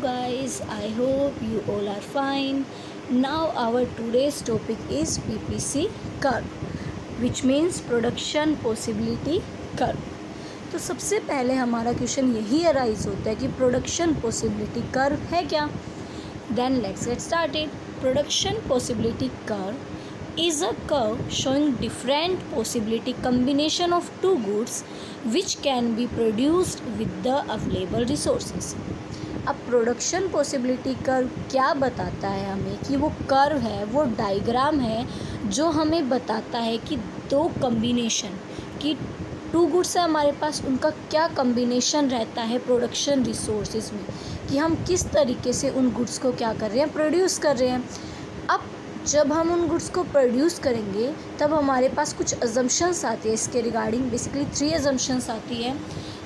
guys, I hope you all are fine. Now our today's topic is PPC curve, which means production possibility curve. तो सबसे पहले हमारा question यही arise होता है कि प्रोडक्शन पॉसिबिलिटी कर्व है क्या. Then let's get started. Production possibility curve is a curve showing different possibility combination of two goods which can be produced with the available resources. अब प्रोडक्शन पॉसिबिलिटी कर्व क्या बताता है हमें कि वो curve है, वो डायग्राम है जो हमें बताता है कि दो कम्बिनेशन की टू गुड्स है हमारे पास, उनका क्या कम्बिनेशन रहता है प्रोडक्शन रिसोर्सेज में, कि हम किस तरीके से उन गुड्स को क्या कर रहे हैं, प्रोड्यूस कर रहे हैं. अब जब हम उन गुड्स को प्रोड्यूस करेंगे तब हमारे पास कुछ अजम्पशंस आती है इसके रिगार्डिंग. बेसिकली 3 अजम्पशंस आती है.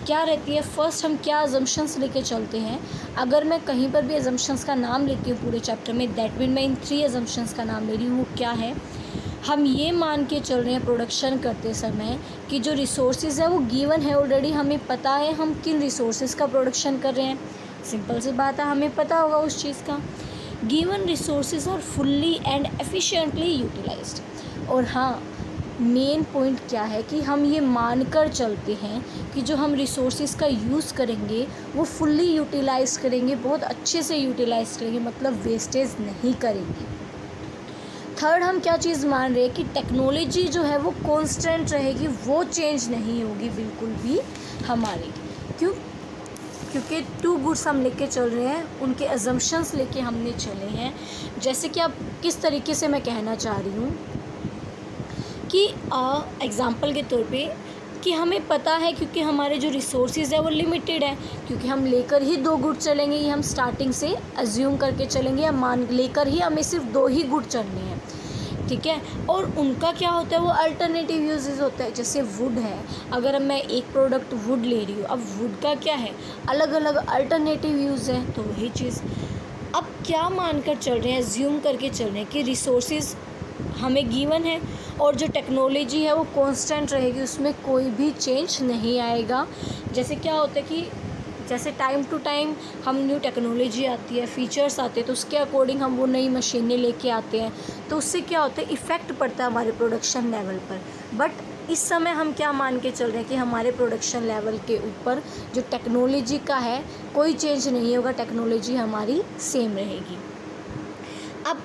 क्या रहती है? फर्स्ट हम क्या अजम्पशंस लेके चलते हैं. अगर मैं कहीं पर भी अजम्पशंस का नाम लेती हूँ पूरे चैप्टर में, दैट मीन मैं इन 3 अजम्पशंस का नाम ले रही हूँ. वो क्या है? हम ये मान के चल रहे हैं प्रोडक्शन करते समय कि जो रिसोर्सेज है वो गिवन है ऑलरेडी, हमें पता है हम किन रिसोर्सेज का प्रोडक्शन कर रहे हैं. सिंपल सी बात है, हमें पता होगा उस चीज़ का. Given resources are fully and efficiently utilised. और हाँ, मेन पॉइंट क्या है कि हम ये मानकर चलते हैं कि जो हम रिसोर्सेज का यूज़ करेंगे वो फुल्ली यूटिलाइज करेंगे, बहुत अच्छे से यूटिलाइज करेंगे, मतलब वेस्टेज नहीं करेंगे. थर्ड, हम क्या चीज़ मान रहे हैं कि टेक्नोलॉजी जो है वो कांस्टेंट रहेगी, वो चेंज नहीं होगी बिल्कुल भी हमारी. क्यों? क्योंकि टू गुड्स हम लेके चल रहे हैं, उनके अजम्पशंस लेके हमने चले हैं. जैसे कि अब किस तरीके से मैं कहना चाह रही हूँ कि एग्ज़ाम्पल के तौर पे कि हमें पता है क्योंकि हमारे जो रिसोर्सेज है वो लिमिटेड है, क्योंकि हम लेकर ही 2 गुड चलेंगे, ये हम स्टार्टिंग से अज्यूम करके चलेंगे, या मान लेकर ही हमें सिर्फ 2 ही गुड चलने हैं. ठीक है. और उनका क्या होता है, वो अल्टरनेटिव यूजेस होता है. जैसे वुड है, अगर मैं एक प्रोडक्ट वुड ले रही हूँ, अब वुड का क्या है, अलग अलग अल्टरनेटिव यूज़ है. तो वही चीज़ अब क्या मानकर चल रहे हैं, एज्यूम करके चल रहे हैं कि रिसोर्सेज हमें गिवन है और जो टेक्नोलॉजी है वो कांस्टेंट रहेगी, उसमें कोई भी चेंज नहीं आएगा. जैसे क्या होता है कि जैसे टाइम टू टाइम हम न्यू टेक्नोलॉजी आती है, फीचर्स आते हैं, तो उसके अकॉर्डिंग हम वो नई मशीनें लेके आते हैं, तो उससे क्या होता है, इफ़ेक्ट पड़ता है हमारे प्रोडक्शन लेवल पर. बट इस समय हम क्या मान के चल रहे हैं कि हमारे प्रोडक्शन लेवल के ऊपर जो टेक्नोलॉजी का है कोई चेंज नहीं होगा, टेक्नोलॉजी हमारी सेम रहेगी. अब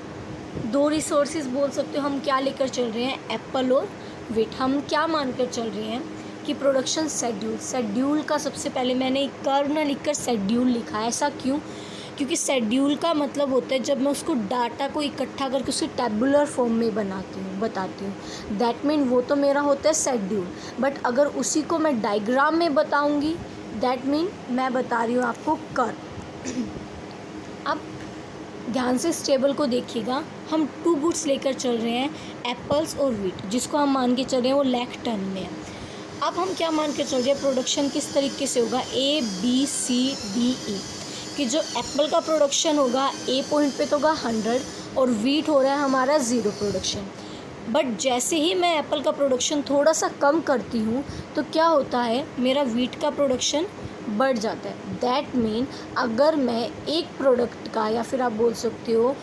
2 रिसोर्सेज बोल सकते हो हम क्या लेकर चल रहे हैं, एप्पल और वीट. हम क्या मानकर चल रहे हैं कि प्रोडक्शन शेड्यूल का सबसे पहले मैंने एक कर्व ना लिखकर शेड्यूल लिखा है. ऐसा क्यों? क्योंकि शेड्यूल का मतलब होता है जब मैं उसको डाटा को इकट्ठा करके उसकी टेबुलर फॉर्म में बताती हूँ, दैट मीन वो तो मेरा होता है शेड्यूल. बट अगर उसी को मैं डायग्राम में बताऊँगी, दैट मीन मैं बता रही हूँ आपको कर्व. अब ध्यान से इस टेबल को देखिएगा. हम 2 गुड्स लेकर चल रहे हैं, एप्पल्स और वीट, जिसको हम मान के चल रहे हैं वो लाख टन में है. अब हम क्या मान के चल रहे हैं, प्रोडक्शन किस तरीके से होगा, ABCDE, कि जो एप्पल का प्रोडक्शन होगा ए पॉइंट पे तो होगा 100 और वीट हो रहा है हमारा 0 प्रोडक्शन. बट जैसे ही मैं एप्पल का प्रोडक्शन थोड़ा सा कम करती हूँ तो क्या होता है, मेरा वीट का प्रोडक्शन बढ़ जाता है. दैट मीन अगर मैं एक प्रोडक्ट का, या फिर आप बोल सकते हो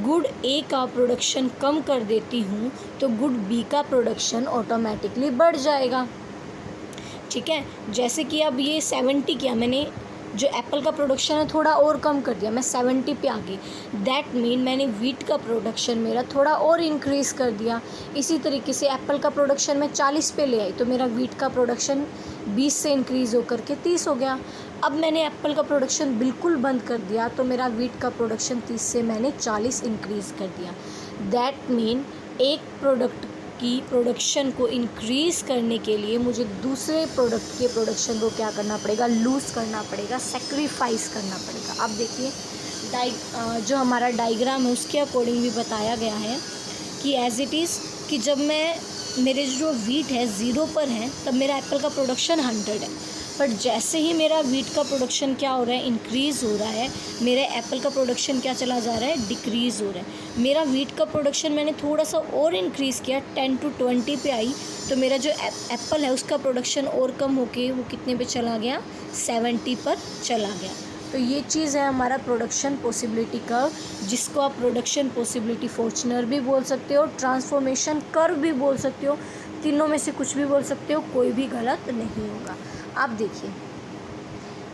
गुड ए का प्रोडक्शन कम कर देती हूँ तो गुड बी का प्रोडक्शन ऑटोमेटिकली बढ़ जाएगा. ठीक है. जैसे कि अब ये 70 किया मैंने, जो एप्पल का प्रोडक्शन है थोड़ा और कम कर दिया, मैं 70 पे आ गई. दैट मीन मैंने वीट का प्रोडक्शन मेरा थोड़ा और इंक्रीज़ कर दिया. इसी तरीके से एप्पल का प्रोडक्शन मैं 40 पे ले आई तो मेरा वीट का प्रोडक्शन 20 से इंक्रीज़ होकर के 30 हो गया. अब मैंने एप्पल का प्रोडक्शन बिल्कुल बंद कर दिया तो मेरा वीट का प्रोडक्शन 30 से मैंने 40 इंक्रीज़ कर दिया. दैट मीन एक प्रोडक्ट की प्रोडक्शन को इंक्रीज़ करने के लिए मुझे दूसरे प्रोडक्ट के प्रोडक्शन को क्या करना पड़ेगा, लूज़ करना पड़ेगा, सेक्रीफाइस करना पड़ेगा. अब देखिए जो हमारा डायग्राम है उसके अकॉर्डिंग भी बताया गया है कि एज इट इज़ कि जब मेरे जो वीट है 0 पर है तब मेरा एप्पल का प्रोडक्शन 100 है. बट जैसे ही मेरा वीट का प्रोडक्शन क्या हो रहा है, इंक्रीज़ हो रहा है, मेरे एप्पल का प्रोडक्शन क्या चला जा रहा है, डिक्रीज़ हो रहा है. मेरा वीट का प्रोडक्शन मैंने थोड़ा सा और इंक्रीज़ किया, 10 to 20 पे आई तो मेरा जो एप्पल है उसका प्रोडक्शन और कम होके वो कितने पे चला गया, 70 पर चला गया. तो ये चीज़ है हमारा प्रोडक्शन पॉसिबिलिटी कर्व, जिसको आप प्रोडक्शन पॉसिबिलिटी फॉर्च्यूनर भी बोल सकते हो, ट्रांसफॉर्मेशन कर्व भी बोल सकते हो, तीनों में से कुछ भी बोल सकते हो, कोई भी गलत नहीं होगा। आप देखिए,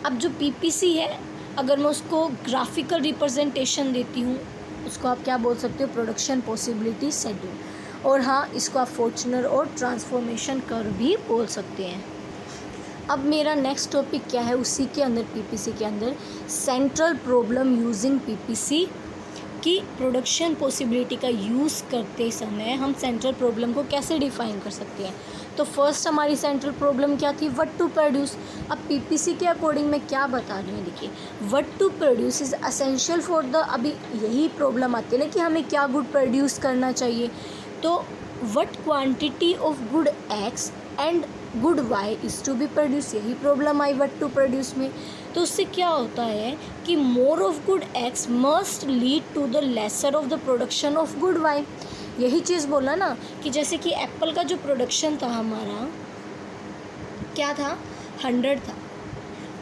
अब जो पीपीसी है, अगर मैं उसको ग्राफिकल रिप्रेजेंटेशन देती हूँ, उसको आप क्या बोल सकते हो, प्रोडक्शन पॉसिबिलिटी शेड्यूल। और हाँ, इसको आप फॉर्च्यूनर और ट्रांसफॉर्मेशन कर्व भी बोल सकते हैं। अब मेरा नेक्स्ट टॉपिक क्या है, उसी के अंदर पीपीसी के अंदर सेंट्रल प्रॉब्लम यूजिंग पीपीसी, कि प्रोडक्शन पॉसिबिलिटी का यूज़ करते समय हम सेंट्रल प्रॉब्लम को कैसे डिफाइन कर सकते हैं। तो फर्स्ट हमारी सेंट्रल प्रॉब्लम क्या थी, व्हाट टू प्रोड्यूस। अब पीपीसी के अकॉर्डिंग मैं क्या बता रही हूँ, देखिए, what to produce is essential for the, अभी यही प्रॉब्लम आती है ना कि हमें क्या गुड प्रोड्यूस करना चाहिए। तो what quantity of good X and good Y is to be produce, यही प्रॉब्लम आई व्हाट टू प्रोड्यूस में। तो उससे क्या होता है कि more of good X must lead to the lesser of the production of good Y. यही चीज़ बोला ना कि जैसे कि एप्पल का जो प्रोडक्शन था हमारा क्या था, 100 था,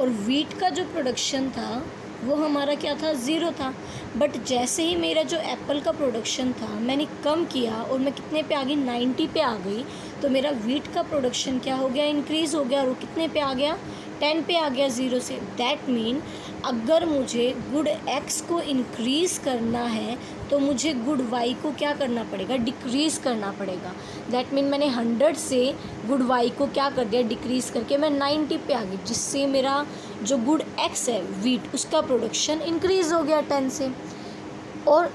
और वीट का जो प्रोडक्शन था वो हमारा क्या था, 0 था। बट जैसे ही मेरा जो एप्पल का प्रोडक्शन था मैंने कम किया और मैं कितने पे आ गई, 90 पे आ गई, तो मेरा वीट का प्रोडक्शन क्या हो गया, इंक्रीज़ हो गया, और वो कितने पे आ गया, 10 पे आ गया, 0 से। दैट मीन अगर मुझे गुड एक्स को इंक्रीज़ करना है तो मुझे गुड वाई को क्या करना पड़ेगा, डिक्रीज़ करना पड़ेगा। दैट मीन मैंने 100 से गुड वाई को क्या कर दिया, डिक्रीज़ करके मैं 90 पे आ गई, जिससे मेरा जो गुड एक्स है वीट, उसका प्रोडक्शन इंक्रीज़ हो गया 10 से। और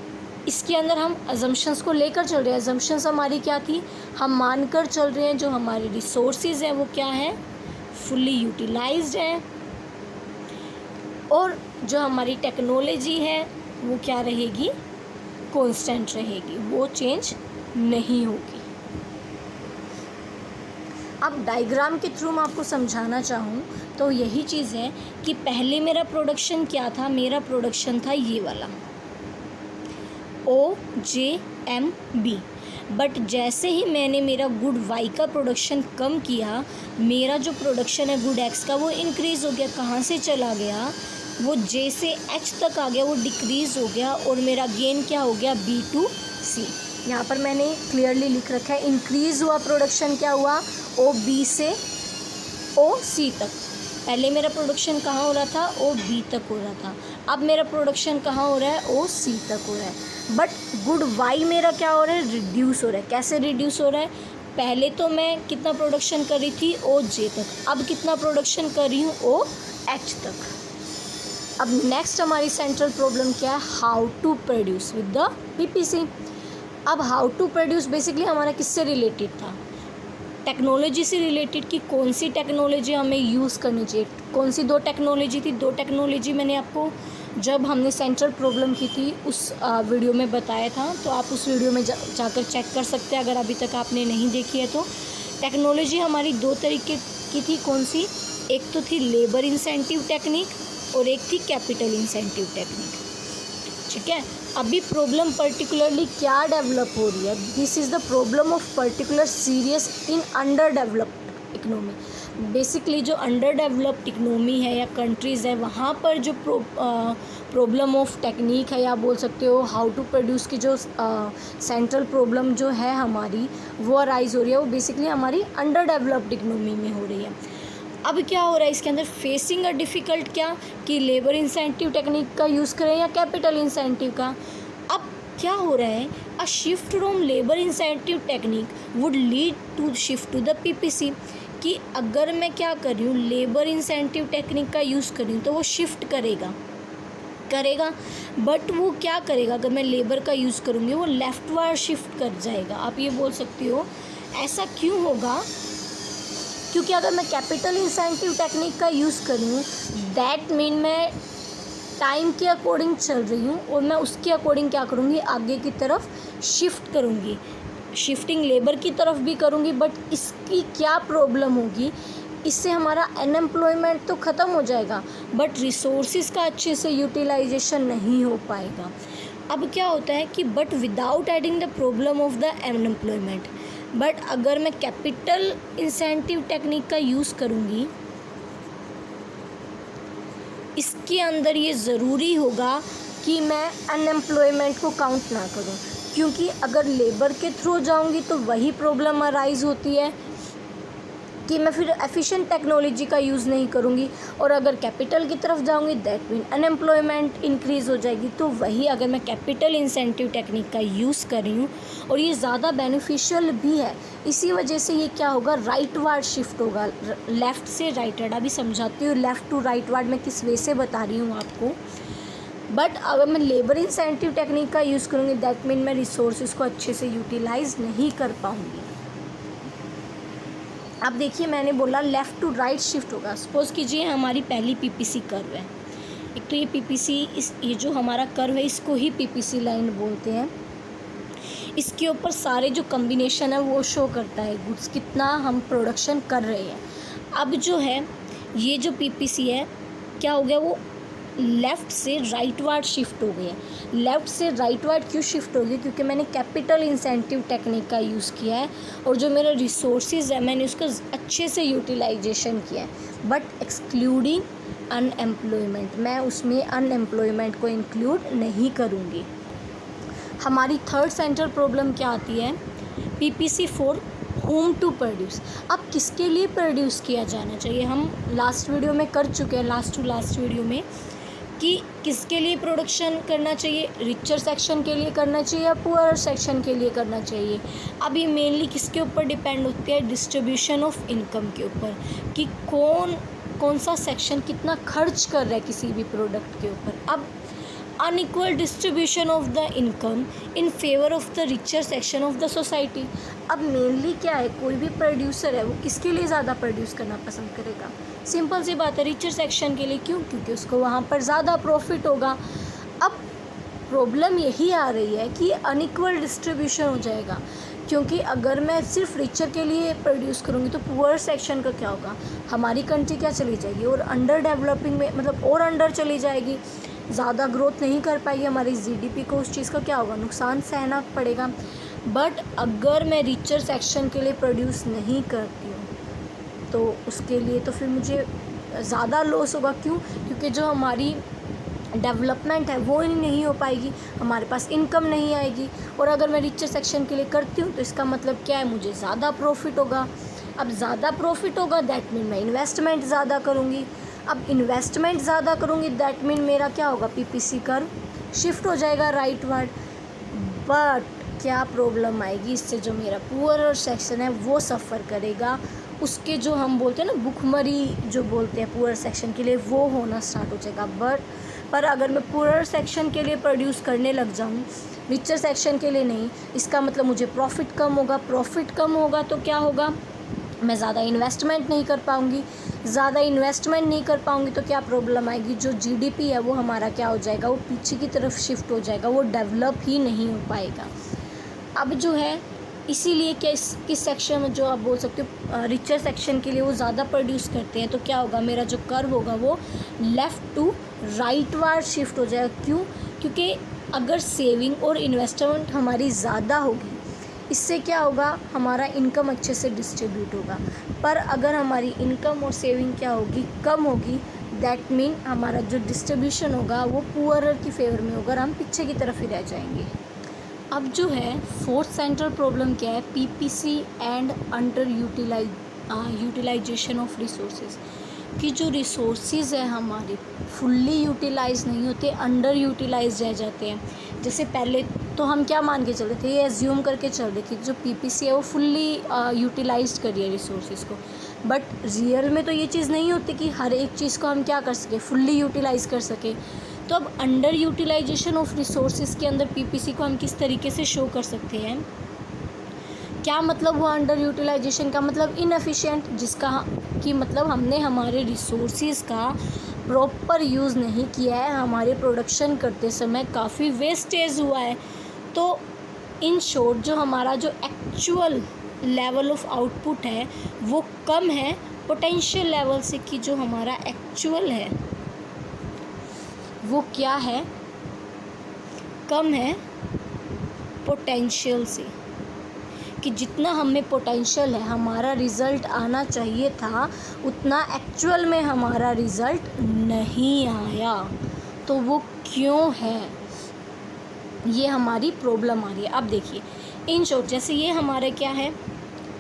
इसके अंदर हम अजम्पशंस को लेकर चल रहे हैं। अजम्पशंस हमारी क्या थी, हम मानकर चल रहे हैं जो हमारे रिसोर्सेज हैं वो क्या है, फुल्ली यूटिलाइज्ड है, और जो हमारी टेक्नोलॉजी है वो क्या रहेगी, कांस्टेंट रहेगी, वो चेंज नहीं होगी। अब डायग्राम के थ्रू मैं आपको समझाना चाहूँ तो यही चीज़ है कि पहले मेरा प्रोडक्शन क्या था, मेरा प्रोडक्शन था ये वाला OJMB। बट जैसे ही मैंने मेरा गुड वाई का प्रोडक्शन कम किया, मेरा जो प्रोडक्शन है गुड एक्स का वो इंक्रीज़ हो गया। कहाँ से चला गया, वो J से H तक आ गया, वो डिक्रीज़ हो गया, और मेरा गेन क्या हो गया, B to C। यहाँ पर मैंने क्लियरली लिख रखा है, इंक्रीज़ हुआ प्रोडक्शन क्या हुआ, OB से OC तक। पहले मेरा प्रोडक्शन कहाँ हो रहा था, OB तक हो रहा था, अब मेरा प्रोडक्शन कहाँ हो रहा है, OC तक हो रहा है। बट गुड वाई मेरा क्या हो रहा है, रिड्यूस हो रहा है। कैसे रिड्यूस हो रहा है, पहले तो मैं कितना प्रोडक्शन कर रही थी, OJ तक, अब कितना प्रोडक्शन कर रही हूँ, OH तक। अब नेक्स्ट हमारी सेंट्रल प्रॉब्लम क्या है, how to produce with the PPC. अब हाउ टू प्रोड्यूस बेसिकली हमारा किससे रिलेटेड था, टेक्नोलॉजी से रिलेटेड, कि कौन सी टेक्नोलॉजी हमें यूज़ करनी चाहिए। कौन सी दो टेक्नोलॉजी थी, दो टेक्नोलॉजी मैंने आपको जब हमने सेंट्रल प्रॉब्लम की थी उस वीडियो में बताया था, तो आप उस वीडियो में जाकर चेक कर सकते हैं अगर अभी तक आपने नहीं देखी है तो। टेक्नोलॉजी हमारी दो तरीके की थी, कौन सी, एक तो थी लेबर इंसेंटिव टेक्निक और एक थी कैपिटल इंसेंटिव टेक्निक। ठीक है, अभी प्रॉब्लम पर्टिकुलरली क्या डेवलप हो रही है, this is the problem of particular serious in under developed economy. Basically जो अंडर डेवलप्ड इकोनॉमी है या कंट्रीज़ है, वहाँ पर जो प्रॉब्लम ऑफ टेक्निक है, या बोल सकते हो हाउ टू प्रोड्यूस की जो सेंट्रल प्रॉब्लम जो है हमारी, वो अराइज हो रही है, वो बेसिकली हमारी अंडर डेवलप्ड इकोनॉमी में हो रही है। अब क्या हो रहा है इसके अंदर, फेसिंग अ डिफ़िकल्ट, क्या कि लेबर इंसेंटिव टेक्निक का यूज़ करें या कैपिटल इंसेंटिव का। अब क्या हो रहा है, a shift from labour intensive technique would lead to shift to the PPC, कि अगर मैं क्या कर रही हूँ, लेबर इंसेंटिव टेक्निक का यूज़ कर रही हूँ, तो वो शिफ्ट करेगा, बट वो क्या करेगा, अगर मैं लेबर का यूज़ करूँगी वो लेफ्टवर्ड शिफ्ट कर जाएगा। आप ये बोल सकते हो ऐसा क्यों होगा, क्योंकि अगर मैं कैपिटल इंसेंटिव टेक्निक का यूज़ कर रही हूँ, दैट मीन मैं टाइम के अकॉर्डिंग चल रही हूँ और मैं उसके अकॉर्डिंग क्या करूँगी, आगे की तरफ शिफ्ट करूँगी, शिफ्टिंग लेबर की तरफ भी करूँगी। बट इसकी क्या प्रॉब्लम होगी, इससे हमारा अनएम्प्लॉयमेंट तो ख़त्म हो जाएगा, बट रिसोर्सेज का अच्छे से यूटिलाइजेशन नहीं हो पाएगा। अब क्या होता है कि but without adding the problem of the unemployment, but अगर मैं कैपिटल इंसेंटिव टेक्निक का यूज़ करूँगी इसके अंदर ये ज़रूरी होगा कि मैं अनएम्प्लॉयमेंट को काउंट ना करूं, क्योंकि अगर लेबर के थ्रू जाऊंगी तो वही प्रॉब्लम अराइज़ होती है कि मैं फिर एफिशिएंट टेक्नोलॉजी का यूज़ नहीं करूँगी, और अगर कैपिटल की तरफ जाऊँगी दैट मीन अनएम्प्लॉयमेंट इंक्रीज़ हो जाएगी। तो वही अगर मैं कैपिटल इंसेंटिव टेक्निक का यूज़ कर रही हूँ और ये ज़्यादा बेनिफिशियल भी है, इसी वजह से ये क्या होगा, राइट वार्ड शिफ्ट होगा, लेफ़्ट से राइट वार्ड। अभी समझाती हूँ लेफ़्ट टू राइट वार्ड मैं किस वे से बता रही हूँ आपको। बट अगर मैं लेबर इंसेंटिव टेक्निक का यूज़ करूँगी दैट मीन मैं रिसोर्सेज को अच्छे से यूटिलाइज़ नहीं कर पाऊँगी। अब देखिए मैंने बोला लेफ़्ट टू राइट शिफ्ट होगा। सपोज़ कीजिए हमारी पहली पीपीसी कर्व है। एक तो ये पीपीसी ये जो हमारा कर्व है इसको ही पीपीसी लाइन बोलते हैं। इसके ऊपर सारे जो कम्बिनेशन है वो शो करता है गुड्स कितना हम प्रोडक्शन कर रहे हैं। अब जो है ये जो पीपीसी है क्या हो गया, वो लेफ़्ट से राइट वार्ड शिफ्ट हो गई है। लेफ़्ट से राइट वार्ड क्यों शिफ्ट हो गई, क्योंकि मैंने कैपिटल इंसेंटिव टेक्निक का यूज़ किया है और जो मेरा रिसोर्सेज है मैंने उसका अच्छे से यूटिलाइजेशन किया है, बट एक्सक्लूडिंग अनएम्प्लॉयमेंट, मैं उसमें अनएम्प्लॉयमेंट को इंक्लूड नहीं करूँगी। हमारी थर्ड सेंटर प्रॉब्लम क्या आती है, PPC for whom to produce. अब किसके लिए प्रोड्यूस किया जाना चाहिए, हम लास्ट वीडियो में कर चुके हैं, लास्ट वीडियो में, कि किसके लिए प्रोडक्शन करना चाहिए, रिचर सेक्शन के लिए करना चाहिए या पुअर सेक्शन के लिए करना चाहिए। अब ये मेनली किसके ऊपर डिपेंड होती है, डिस्ट्रीब्यूशन ऑफ इनकम के ऊपर, कि कौन सा सेक्शन कितना खर्च कर रहा है किसी भी प्रोडक्ट के ऊपर। अब unequal distribution of the income in favour of the richer section of the society. अब मेनली क्या है, कोई भी प्रोड्यूसर है वो किसके लिए ज़्यादा प्रोड्यूस करना पसंद करेगा, सिंपल सी बात है रिचर सेक्शन के लिए। क्यों, क्योंकि उसको वहाँ पर ज़्यादा प्रॉफिट होगा। अब प्रॉब्लम यही आ रही है कि अनइक्वल डिस्ट्रीब्यूशन हो जाएगा, क्योंकि अगर मैं सिर्फ रिचर के लिए प्रोड्यूस करूँगी तो पुअर सेक्शन का क्या होगा, हमारी कंट्री क्या चली जाएगी, और अंडर डेवलपिंग में मतलब और अंडर चली जाएगी, ज़्यादा ग्रोथ नहीं कर पाएगी, हमारी जीडीपी को उस चीज़ का क्या होगा, नुकसान सहना पड़ेगा। बट अगर मैं रिचर सेक्शन के लिए प्रोड्यूस नहीं करती हूँ तो उसके लिए तो फिर मुझे ज़्यादा लॉस होगा। क्यों, क्योंकि जो हमारी डेवलपमेंट है वो ही नहीं हो पाएगी, हमारे पास इनकम नहीं आएगी। और अगर मैं रिचर सेक्शन के लिए करती हूँ तो इसका मतलब क्या है, मुझे ज़्यादा प्रॉफिट होगा। अब ज़्यादा प्रॉफिट होगा दैट मीन मैं इन्वेस्टमेंट ज़्यादा करूँगी। अब इन्वेस्टमेंट ज़्यादा करूँगी दैट मीन मेरा क्या होगा, पीपीसी कर्व शिफ्ट हो जाएगा राइट वार्ड। बट क्या प्रॉब्लम आएगी, इससे जो मेरा पुअर सेक्शन है वो सफ़र करेगा, उसके जो हम बोलते हैं ना भुखमरी जो बोलते हैं पुअर सेक्शन के लिए, वो होना स्टार्ट हो जाएगा। पर अगर मैं पुअर सेक्शन के लिए प्रोड्यूस करने लग जाऊँ, रिचर सेक्शन के लिए नहीं, इसका मतलब मुझे प्रॉफिट कम होगा। प्रॉफिट कम होगा तो क्या होगा, मैं ज़्यादा इन्वेस्टमेंट नहीं कर पाऊँगी। ज़्यादा इन्वेस्टमेंट नहीं कर पाऊँगी तो क्या प्रॉब्लम आएगी, जो जीडीपी है वो हमारा क्या हो जाएगा, वो पीछे की तरफ शिफ्ट हो जाएगा, वो डेवलप ही नहीं हो पाएगा। अब जो है इसीलिए किस सेक्शन में जो आप बोल सकते हो रिचर सेक्शन के लिए वो ज़्यादा प्रोड्यूस करते हैं, तो क्या होगा, मेरा जो कर्व होगा वो left to rightward shift हो जाएगा। क्यों, क्योंकि अगर सेविंग और इन्वेस्टमेंट हमारी ज़्यादा होगी, इससे क्या होगा, हमारा इनकम अच्छे से डिस्ट्रीब्यूट होगा। पर अगर हमारी इनकम और सेविंग क्या होगी, कम होगी, दैट मीन हमारा जो डिस्ट्रीब्यूशन होगा वो पुअरर की फेवर में होगा, हम पीछे की तरफ ही रह जाएंगे। अब जो है फोर्थ सेंट्रल प्रॉब्लम क्या है, PPC and under utilisation of resources, कि जो रिसोर्सेज है हमारे फुल्ली यूटिलाइज नहीं होते, अंडर यूटिलाइज रह जाते हैं। जैसे पहले तो हम क्या मान के चल रहे थे, ये एज्यूम करके चल रहे थे जो पीपीसी है वो फुल्ली यूटिलाइज करिए रिसोर्सेज को, बट रियल में तो ये चीज़ नहीं होती कि हर एक चीज़ को हम क्या कर सके, फुल्ली यूटिलाइज कर सके। तो अब अंडर यूटिलाइजेशन ऑफ रिसोर्सेज के अंदर पीपीसी को हम किस तरीके से शो कर सकते हैं, क्या मतलब हुआ अंडर यूटिलाइजेशन का, मतलब इनएफिशिएंट, जिसका कि मतलब हमने हमारे रिसोर्सेज का प्रॉपर यूज़ नहीं किया है, हमारे प्रोडक्शन करते समय काफ़ी वेस्टेज हुआ है। तो इन शॉर्ट जो हमारा जो एक्चुअल लेवल ऑफ आउटपुट है वो कम है पोटेंशियल लेवल से, कि जो हमारा एक्चुअल है वो क्या है, कम है पोटेंशियल से। कि जितना हमें पोटेंशियल है, हमारा रिज़ल्ट आना चाहिए था, उतना एक्चुअल में हमारा रिज़ल्ट नहीं आया। तो वो क्यों है, ये हमारी प्रॉब्लम आ रही है। अब देखिए इन शॉर्ट, जैसे ये हमारा क्या है,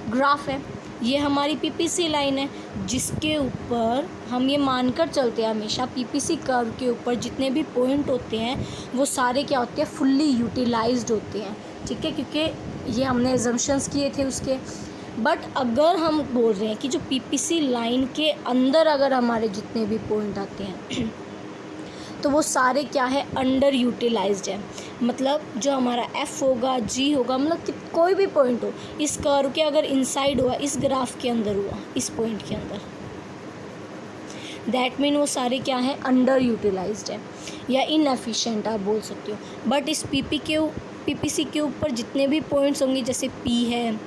ग्राफ है, ये हमारी पीपीसी लाइन है, जिसके ऊपर हम ये मानकर चलते हैं हमेशा, पीपीसी कर्व के ऊपर जितने भी पॉइंट होते हैं वो सारे क्या होते हैं, फुल्ली यूटिलाइज्ड होते हैं, ठीक है, क्योंकि ये हमने एजम्पशंस किए थे उसके। बट अगर हम बोल रहे हैं कि जो पीपीसी लाइन के अंदर अगर हमारे जितने भी पॉइंट आते हैं तो वो सारे क्या है, अंडर यूटिलाइज्ड है। मतलब जो हमारा एफ़ होगा, जी होगा, मतलब कि कोई भी पॉइंट हो इस कर्व के, अगर इनसाइड हुआ, इस ग्राफ के अंदर हुआ, इस पॉइंट के अंदर, दैट मीन वो सारे क्या है, अंडर यूटिलाइज्ड है या इनएफिशिएंट आप बोल सकते हो। बट इस पीपीसी के ऊपर जितने भी पॉइंट्स होंगे, जैसे पी है,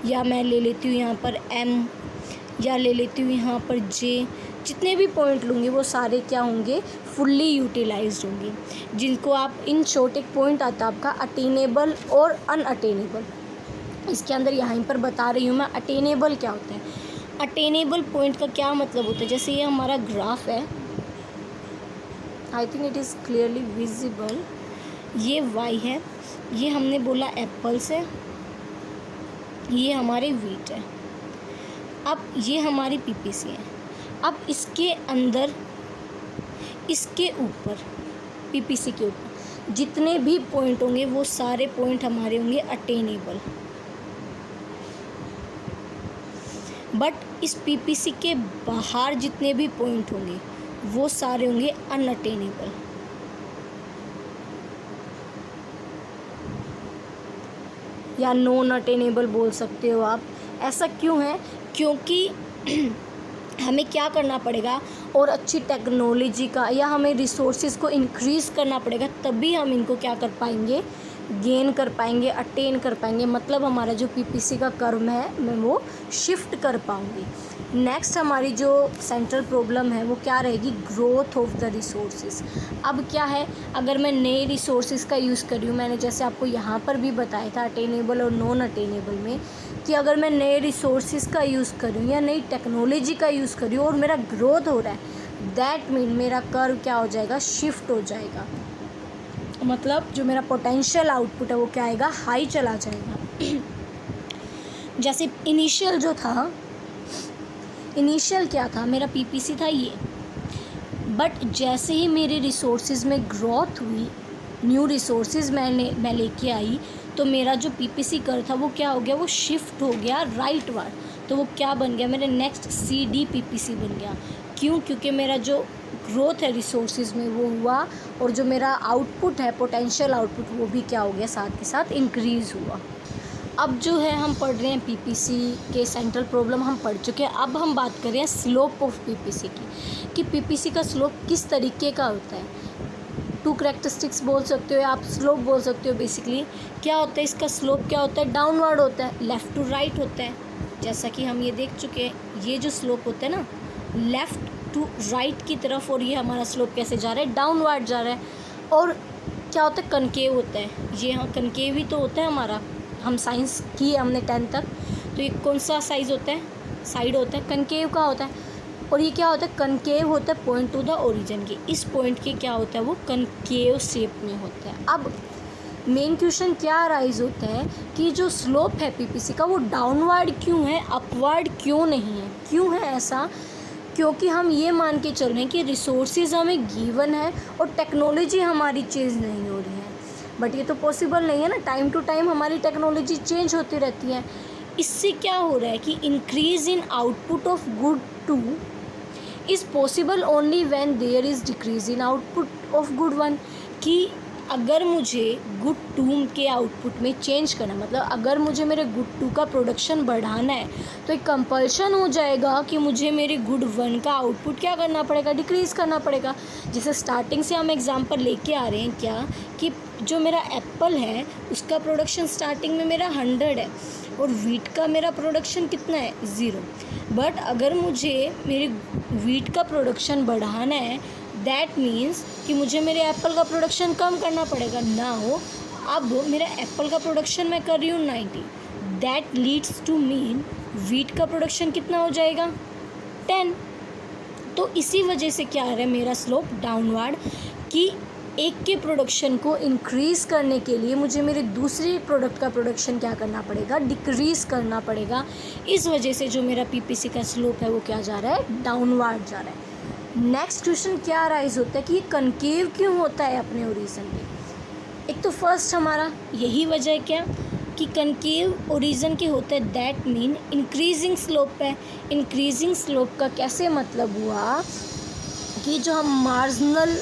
या मैं ले लेती हूँ यहाँ पर एम, या ले लेती हूँ यहाँ पर जे, जितने भी पॉइंट लूँगी वो सारे क्या होंगे, फुल्ली यूटिलाइज्ड होंगे, जिनको आप इन शॉर्ट एक पॉइंट आता है आपका अटेनेबल और अनअटेनेबल। इसके अंदर यहाँ पर बता रही हूँ मैं अटेनेबल क्या होता है। अटेनेबल पॉइंट का क्या मतलब होता है, जैसे ये हमारा ग्राफ है, I think it is clearly visible, ये वाई है, ये हमने बोला एप्पल्स है, ये हमारे वीट है। अब ये हमारी पीपीसी है। अब इसके अंदर, इसके ऊपर, पीपीसी के ऊपर जितने भी पॉइंट होंगे वो सारे पॉइंट हमारे होंगे अटेनेबल। बट इस पीपीसी के बाहर जितने भी पॉइंट होंगे वो सारे होंगे अनअटेनेबल। या नॉन अटेनेबल बोल सकते हो आप। ऐसा क्यों है, क्योंकि हमें क्या करना पड़ेगा, और अच्छी टेक्नोलॉजी का या हमें रिसोर्सेज को इंक्रीज़ करना पड़ेगा, तभी हम इनको क्या कर पाएंगे, गेन कर पाएंगे, अटेन कर पाएंगे। मतलब हमारा जो पीपीसी का कर्व है मैं वो शिफ्ट कर पाऊँगी। नेक्स्ट हमारी जो सेंट्रल प्रॉब्लम है वो क्या रहेगी, ग्रोथ ऑफ द रिसोर्सेज। अब क्या है, अगर मैं नए रिसोर्सेज का यूज़ कर रही हूँ, मैंने जैसे आपको यहाँ पर भी बताया था अटेनेबल और नॉन अटेनेबल में, कि अगर मैं नए रिसोर्सेज का यूज़ कर रही हूँ या नई टेक्नोलॉजी का यूज़ कर रही हूँ और मेरा ग्रोथ हो रहा है, दैट मीन मेरा कर्व क्या हो जाएगा, शिफ्ट हो जाएगा। मतलब जो मेरा पोटेंशियल आउटपुट है वो क्या आएगा, हाई चला जाएगा। जैसे इनिशियल जो था, इनिशियल क्या था, मेरा पीपीसी था ये, बट जैसे ही मेरे रिसोर्सेज में ग्रोथ हुई, न्यू रिसोर्सेज मैं लेके आई, तो मेरा जो पीपीसी कर्व था वो क्या हो गया, वो शिफ्ट हो गया राइट वर्ड। तो वो क्या बन गया, मेरे नेक्स्ट CD पीपीसी बन गया। क्यों, क्योंकि मेरा जो ग्रोथ है रिसोर्सेज में वो हुआ, और जो मेरा आउटपुट है, पोटेंशियल आउटपुट, वो भी क्या हो गया, साथ के साथ इंक्रीज़ हुआ। अब जो है हम पढ़ रहे हैं पीपीसी के सेंट्रल प्रॉब्लम हम पढ़ चुके हैं। अब हम बात कर रहे हैं स्लोप ऑफ पीपीसी की, कि पीपीसी का स्लोप किस तरीके का होता है। 2 कैरेक्टरिस्टिक्स बोल सकते हो या आप स्लोप बोल सकते हो। बेसिकली क्या होता है, इसका स्लोप क्या होता है, डाउनवर्ड होता है, लेफ़्ट टू राइट होता है। जैसा कि हम ये देख चुके हैं, ये जो स्लोप होता है ना, लेफ़्ट टू राइट की तरफ, और ये हमारा स्लोप कैसे जा रहा है, डाउनवर्ड जा रहा है। और क्या होता है, कनकेव होता है। ये हाँ कनकेव ही तो होता है हमारा, हम साइंस की हमने 10th तक, तो ये कौन सा साइज होता है, साइड होता है, कनकेव का होता है। और ये क्या होता है, कनकेव होता है पॉइंट टू द ओरिजिन की। इस पॉइंट के क्या होता है, वो कनकेव शेप में होता है। अब मेन क्वेश्चन क्या राइज होता है कि जो स्लोप है पीपीसी का वो डाउनवर्ड क्यों है, अपवर्ड क्यों नहीं है। क्यों है ऐसा, क्योंकि हम ये मान के चल रहे हैं कि रिसोर्सेज हमें गिवन है और टेक्नोलॉजी हमारी चेंज नहीं हो रही है। बट ये तो पॉसिबल नहीं है ना, टाइम टू टाइम हमारी टेक्नोलॉजी चेंज होती रहती है। इससे क्या हो रहा है कि increase in output of good 2 is possible only when there is decrease in output of good 1। कि अगर मुझे गुड 2 के आउटपुट में चेंज करना, मतलब अगर मुझे मेरे गुड 2 का प्रोडक्शन बढ़ाना है, तो एक कंपल्शन हो जाएगा कि मुझे मेरे गुड 1 का आउटपुट क्या करना पड़ेगा, डिक्रीज़ करना पड़ेगा। जैसे स्टार्टिंग से हम एग्जांपल लेके आ रहे हैं क्या, कि जो मेरा एप्पल है उसका प्रोडक्शन स्टार्टिंग में मेरा 100 है और वीट का मेरा प्रोडक्शन कितना है, 0। बट अगर मुझे मेरे वीट का प्रोडक्शन बढ़ाना है, दैट मीन्स कि मुझे मेरे एप्पल का प्रोडक्शन कम करना पड़ेगा ना। हो अब मेरा एप्पल का प्रोडक्शन मैं कर रही हूँ 90, that leads to mean wheat का प्रोडक्शन कितना हो जाएगा 10। तो इसी वजह से क्या आ रहा है मेरा स्लोप डाउनवर्ड, कि एक के प्रोडक्शन को इंक्रीज़ करने के लिए मुझे मेरे दूसरे प्रोडक्ट का प्रोडक्शन क्या करना पड़ेगा, डिक्रीज़ करना पड़ेगा। इस वजह से जो मेरा पीपीसी का स्लोप है वो क्या जा रहा है, डाउनवर्ड जा रहा है। नेक्स्ट क्वेश्चन क्या राइज होता है कि ये कनकेव क्यों होता है अपने ओरिजिन पे। एक तो फर्स्ट हमारा यही वजह है क्या कि कनकेव ओरिजिन के होता है, दैट मीन इंक्रीजिंग स्लोप है। इंक्रीजिंग स्लोप का कैसे मतलब हुआ कि जो हम मार्जिनल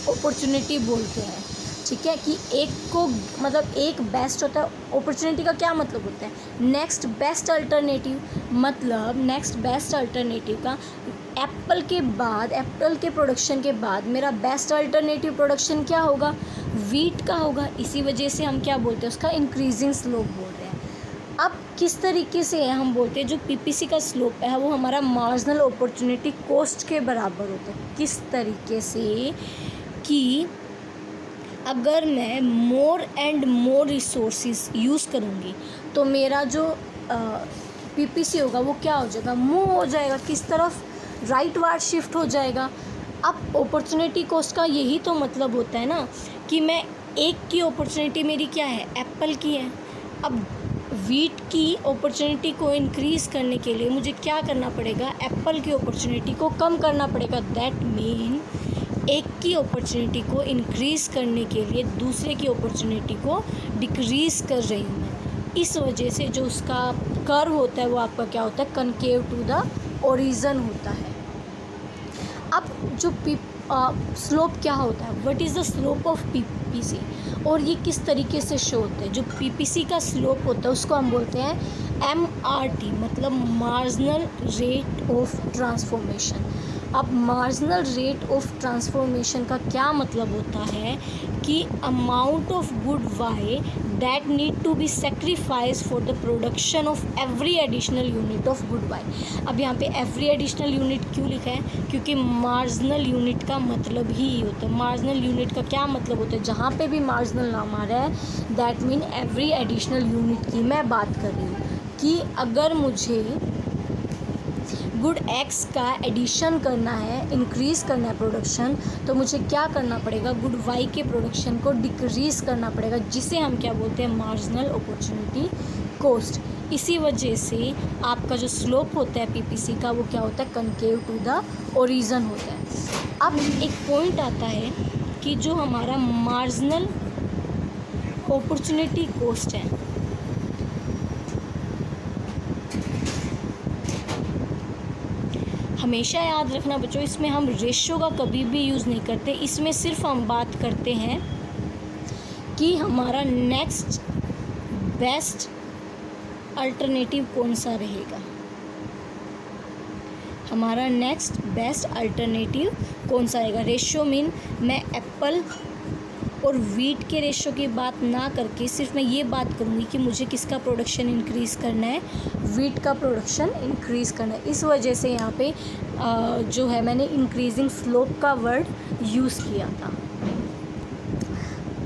अपॉर्चुनिटी बोलते हैं, ठीक है, कि एक को मतलब एक बेस्ट होता है। अपॉर्चुनिटी का क्या मतलब होता है, नेक्स्ट बेस्ट अल्टरनेटिव। मतलब नेक्स्ट बेस्ट अल्टरनेटिव का एप्पल के बाद, एप्पल के प्रोडक्शन के बाद मेरा बेस्ट अल्टरनेटिव प्रोडक्शन क्या होगा, वीट का होगा। इसी वजह से हम क्या बोलते हैं, उसका इंक्रीजिंग स्लोप बोल रहे हैं। अब किस तरीके से है, हम बोलते हैं जो पीपीसी का स्लोप है वो हमारा मार्जिनल अपॉर्चुनिटी कॉस्ट के बराबर होता है। किस तरीके से कि अगर मैं more and more resources use करूँगी तो मेरा जो पीपीसी होगा वो क्या हो जाएगा, मूव हो जाएगा किस तरफ, राइट वार्ड शिफ्ट हो जाएगा। अब अपॉर्चुनिटी कॉस्ट का यही तो मतलब होता है ना कि मैं एक की अपॉर्चुनिटी मेरी क्या है, एप्पल की है। अब वीट की अपॉर्चुनिटी को इंक्रीज़ करने के लिए मुझे क्या करना पड़ेगा, एप्पल की अपॉर्चुनिटी को कम करना पड़ेगा। दैट मीन एक की अपॉर्चुनिटी को इंक्रीज़ करने के लिए दूसरे की अपॉर्चुनिटी को डिक्रीज़ कर रही हूँ मैं। इस वजह से जो उसका कर्व होता है वो आपका क्या होता है, कनकेव टू द ओरिजिन होता है। अब जो स्लोप क्या होता है, what is the slope of PPC, और ये किस तरीके से शो होता है। जो पीपीसी का स्लोप होता है उसको हम बोलते हैं एमआरटी, मतलब मार्जिनल रेट ऑफ ट्रांसफॉर्मेशन। अब मार्जिनल रेट ऑफ ट्रांसफॉर्मेशन का क्या मतलब होता है कि amount of good Y that need to be sacrifice for the production of every additional unit of good Y. अब यहाँ पे एवरी एडिशनल यूनिट क्यों लिखा है, क्योंकि मार्जिनल यूनिट का मतलब ही होता है। मार्जिनल यूनिट का क्या मतलब होता है, जहाँ पे भी मार्जिनल नाम आ रहा है that mean every additional unit की मैं बात कर रही हूँ। कि अगर मुझे गुड एक्स का एडिशन करना है, इंक्रीज़ करना है प्रोडक्शन, तो मुझे क्या करना पड़ेगा, गुड वाई के प्रोडक्शन को डिक्रीज़ करना पड़ेगा, जिसे हम क्या बोलते हैं, मार्जिनल अपॉर्चुनिटी कॉस्ट। इसी वजह से आपका जो स्लोप होता है पीपीसी का वो क्या होता है, कनकेव टू द ओरिजिन होता है। अब एक पॉइंट आता है कि जो हमारा मार्जिनल अपॉर्चुनिटी कॉस्ट है, हमेशा याद रखना बच्चों, इसमें हम रेशो का कभी भी यूज़ नहीं करते। इसमें सिर्फ हम बात करते हैं कि हमारा नेक्स्ट बेस्ट अल्टरनेटिव कौन सा रहेगा, हमारा नेक्स्ट बेस्ट अल्टरनेटिव कौन सा रहेगा। रेशो मीन मैं एप्पल और वीट के रेशो की बात ना करके सिर्फ मैं ये बात करूँगी कि मुझे किसका प्रोडक्शन इंक्रीज़ करना है, वीट का प्रोडक्शन इंक्रीज़ करना है। इस वजह से यहाँ पे जो है मैंने इंक्रीजिंग स्लोप का वर्ड यूज़ किया था।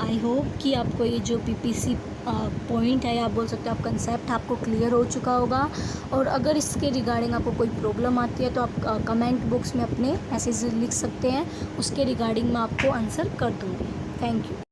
आई होप कि आपको ये जो पीपीसी पॉइंट है, या बोल सकते हो आप कंसेप्ट, आपको क्लियर हो चुका होगा। और अगर इसके रिगार्डिंग आपको कोई प्रॉब्लम आती है तो आप कमेंट बॉक्स में अपने मैसेज लिख सकते हैं, उसके रिगार्डिंग मैं आपको आंसर कर दूँगी। Thank you.